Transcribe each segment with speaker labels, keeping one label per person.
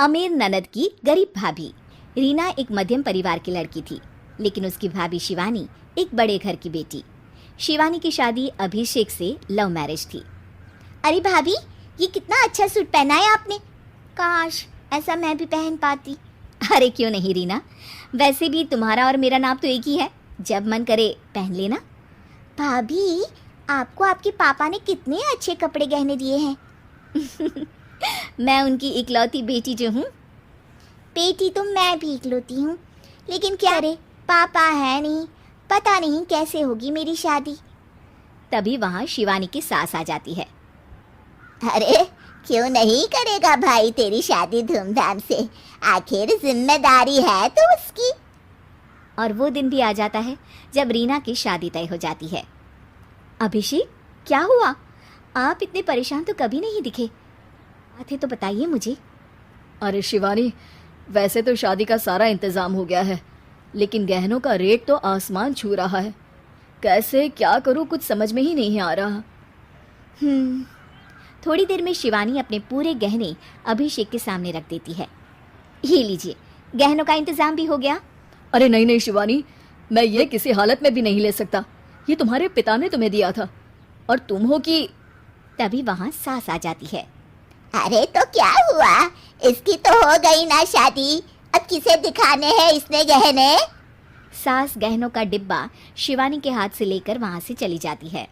Speaker 1: अमीर ननद की गरीब भाभी। रीना एक मध्यम परिवार की लड़की थी, लेकिन उसकी भाभी शिवानी एक बड़े घर की बेटी। शिवानी की शादी अभिषेक से लव मैरिज थी। अरे भाभी, ये कितना अच्छा सूट पहना है आपने। काश ऐसा मैं भी पहन पाती। अरे क्यों नहीं रीना, वैसे भी तुम्हारा और मेरा नाम तो एक ही है, जब मन करे पहन लेना। भाभी, आपको आपके पापा ने कितने अच्छे कपड़े गहने दिए हैं। मैं उनकी इकलौती बेटी जो हूँ। बेटी तो मैं भी इकलौती हूँ, लेकिन क्या रे, पापा है नहीं, पता नहीं कैसे होगी मेरी शादी। तभी वहाँ शिवानी की सास आ जाती है।
Speaker 2: अरे क्यों नहीं करेगा भाई तेरी शादी धूमधाम से, आखिर जिम्मेदारी है तो उसकी।
Speaker 1: और वो दिन भी आ जाता है जब रीना की शादी तय हो जाती है। अभिषेक, क्या हुआ? आप इतने परेशान तो कभी नहीं दिखे, आते तो बताइए मुझे।
Speaker 3: अरे शिवानी, वैसे तो शादी का सारा इंतज़ाम हो गया है, लेकिन गहनों का रेट तो आसमान छू रहा है। कैसे क्या करूं, कुछ समझ में ही नहीं आ रहा।
Speaker 1: थोड़ी देर में शिवानी अपने पूरे गहने अभिषेक के सामने रख देती है। ये लीजिए, गहनों का इंतजाम भी हो गया।
Speaker 3: अरे नहीं नहीं शिवानी, मैं ये किसी हालत में भी नहीं ले सकता। ये तुम्हारे पिता ने तुम्हें दिया था, और तुम हो कि।
Speaker 1: तभी वहाँ सास आ जाती है।
Speaker 2: अरे तो क्या हुआ, इसकी तो हो गई ना शादी, अब किसे दिखाने हैं इसने गहने।
Speaker 1: सास गहनों का डिब्बा शिवानी के हाथ से लेकर वहाँ से चली जाती है।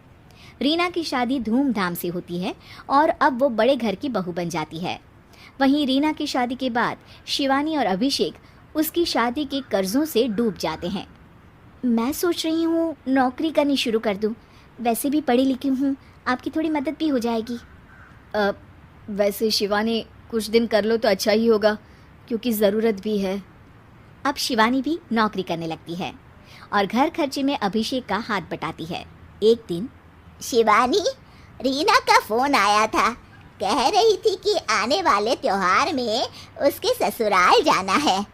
Speaker 1: रीना की शादी धूमधाम से होती है और अब वो बड़े घर की बहू बन जाती है। वहीं रीना की शादी के बाद शिवानी और अभिषेक उसकी शादी के कर्जों से डूब जाते हैं। मैं सोच रही हूँ नौकरी करनी शुरू कर दूँ, वैसे भी पढ़ी लिखी हूँ, आपकी थोड़ी मदद भी हो जाएगी।
Speaker 3: वैसे शिवानी, कुछ दिन कर लो तो अच्छा ही होगा, क्योंकि ज़रूरत भी है।
Speaker 1: अब शिवानी भी नौकरी करने लगती है और घर खर्चे में अभिषेक का हाथ बटाती है। एक दिन
Speaker 2: शिवानी, रीना का फोन आया था, कह रही थी कि आने वाले त्योहार में उसके ससुराल जाना है।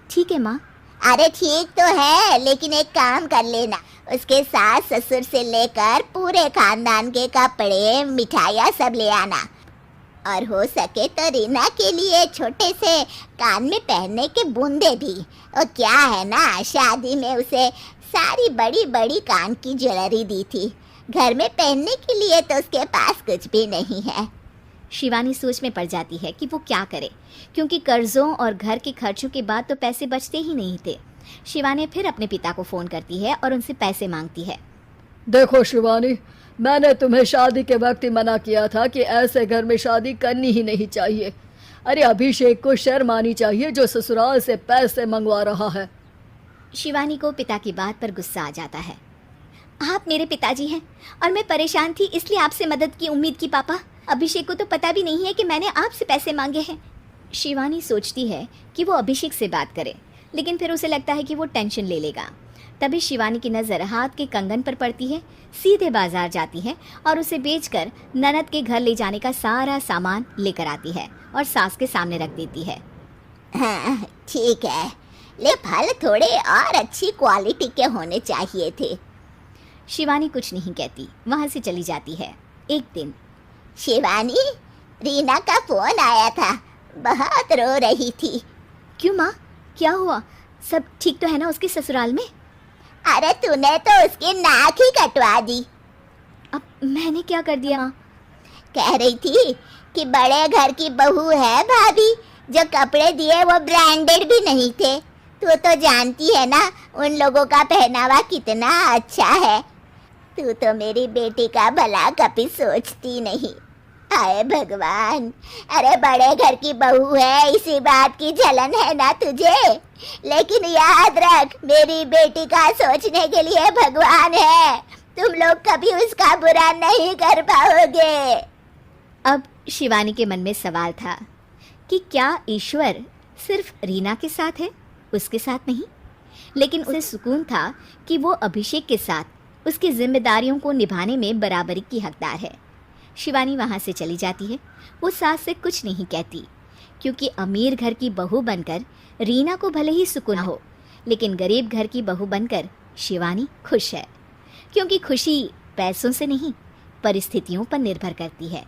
Speaker 1: ठीक है माँ।
Speaker 2: अरे ठीक तो है, लेकिन एक काम कर लेना, उसके सास ससुर से लेकर पूरे खानदान के कपड़े मिठाइयाँ सब ले आना, और हो सके तो रीना के लिए छोटे से कान में पहनने के बूंदे भी। और क्या है ना, शादी में उसे सारी बड़ी बड़ी कान की ज्वेलरी दी थी, घर में पहनने के लिए तो उसके पास कुछ भी नहीं है।
Speaker 1: शिवानी सोच में पड़ जाती है कि वो क्या करे, क्योंकि कर्जों और घर के खर्चों के बाद तो पैसे बचते ही नहीं थे। शिवानी फिर अपने पिता को फ़ोन करती है और उनसे पैसे मांगती है।
Speaker 3: देखो शिवानी, मैंने तुम्हें शादी के वक्त ही मना किया था कि ऐसे घर में शादी करनी ही नहीं चाहिए। अरे अभिषेक को शर्म आनी चाहिए जो ससुराल से पैसे मंगवा रहा है।
Speaker 1: शिवानी को पिता की बात पर गुस्सा आ जाता है। आप मेरे पिताजी हैं और मैं परेशान थी, इसलिए आपसे मदद की उम्मीद की। पापा, अभिषेक को तो पता भी नहीं है कि मैंने आपसे पैसे मांगे हैं। शिवानी सोचती है कि वो अभिषेक से बात करे, लेकिन फिर उसे लगता है कि वो टेंशन ले लेगा। तभी शिवानी की नज़र हाथ के कंगन पर पड़ती है। सीधे बाजार जाती है और उसे बेचकर ननद के घर ले जाने का सारा सामान लेकर आती है और सास के सामने रख देती है।
Speaker 2: हाँ ठीक है, ले फल थोड़े और अच्छी क्वालिटी के होने चाहिए थे।
Speaker 1: शिवानी कुछ नहीं कहती, वहाँ से चली जाती है। एक दिन
Speaker 2: शिवानी, रीना का फोन आया था, बहुत रो रही थी।
Speaker 1: क्यों माँ, क्या हुआ? सब ठीक तो है ना उसके ससुराल में?
Speaker 2: अरे तूने तो उसकी नाक ही कटवा दी।
Speaker 1: अब मैंने क्या कर दिया माँ?
Speaker 2: कह रही थी कि बड़े घर की बहू है भाभी, जो कपड़े दिए वो ब्रांडेड भी नहीं थे। तू तो जानती है ना उन लोगों का पहनावा कितना अच्छा है। तू तो मेरी बेटी का भला कभी सोचती नहीं। हाय भगवान, अरे बड़े घर की बहू है, इसी बात की जलन है ना तुझे, लेकिन याद रख मेरी बेटी का सोचने के लिए भगवान है, तुम लोग कभी उसका बुरा नहीं कर पाओगे।
Speaker 1: अब शिवानी के मन में सवाल था कि क्या ईश्वर सिर्फ रीना के साथ है, उसके साथ नहीं? लेकिन उसे सुकून था कि वो अभिषेक के साथ उसकी जिम्मेदारियों को निभाने में बराबरी की हकदार है। शिवानी वहाँ से चली जाती है। वो सास से कुछ नहीं कहती, क्योंकि अमीर घर की बहू बनकर रीना को भले ही सुकून हो, लेकिन गरीब घर की बहू बनकर शिवानी खुश है, क्योंकि खुशी पैसों से नहीं, परिस्थितियों पर निर्भर करती है।